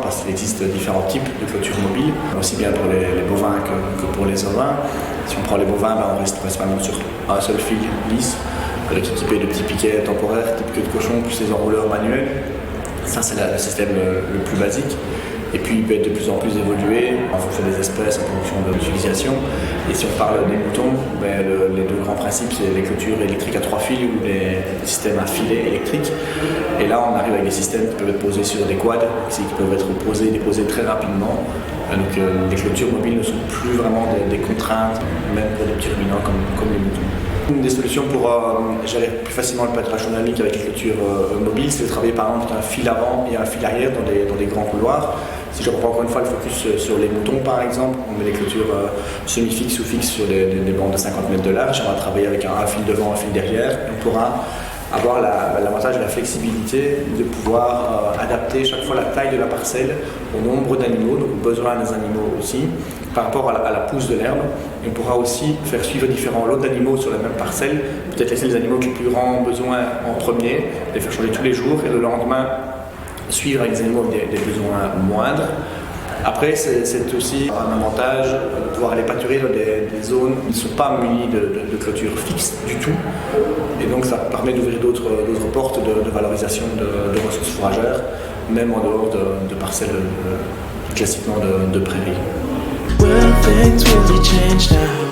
parce qu'il existe différents types de clôtures mobiles, aussi bien pour les bovins que pour les ovins. Si on prend les bovins, on reste principalement sur un seul fil lisse, avec équipé de petits piquets temporaires, type queue de cochon, plus les enrouleurs manuels. Ça, c'est le système le plus basique. Et puis, il peut être de plus en plus évolué en fonction des espèces, en fonction de l'utilisation. Et si on parle des moutons, les deux grands principes, c'est les clôtures électriques à 3 fils ou les systèmes à filets électriques. Et là, on arrive avec des systèmes qui peuvent être posés sur des quads, qui peuvent être posés et déposés très rapidement. Donc, les clôtures mobiles ne sont plus vraiment des contraintes, même pour des petits ruminants comme les moutons. Une des solutions pour gérer plus facilement le pâturage dynamique avec les clôtures mobiles, c'est de travailler par exemple un fil avant et un fil arrière dans des grands couloirs. Si je reprends encore une fois le focus sur les moutons par exemple, on met les clôtures semi-fixes ou fixes sur des bandes de 50 mètres de large, on va travailler avec un fil devant, un fil derrière, on pourra avoir l'avantage de la flexibilité de pouvoir adapter chaque fois la taille de la parcelle au nombre d'animaux, donc aux besoins des animaux aussi, par rapport à la pousse de l'herbe. On pourra aussi faire suivre différents lots d'animaux sur la même parcelle, peut-être laisser les animaux qui ont plus grand besoin en premier, les faire changer tous les jours et le lendemain suivre avec des animaux avec des besoins moindres. Après, c'est aussi un avantage de pouvoir aller pâturer dans des zones qui ne sont pas munies de clôtures fixes du tout. Et donc, ça permet d'ouvrir d'autres portes de valorisation de ressources fourragères, même en dehors de parcelles classiquement de prairies. Will things really change now?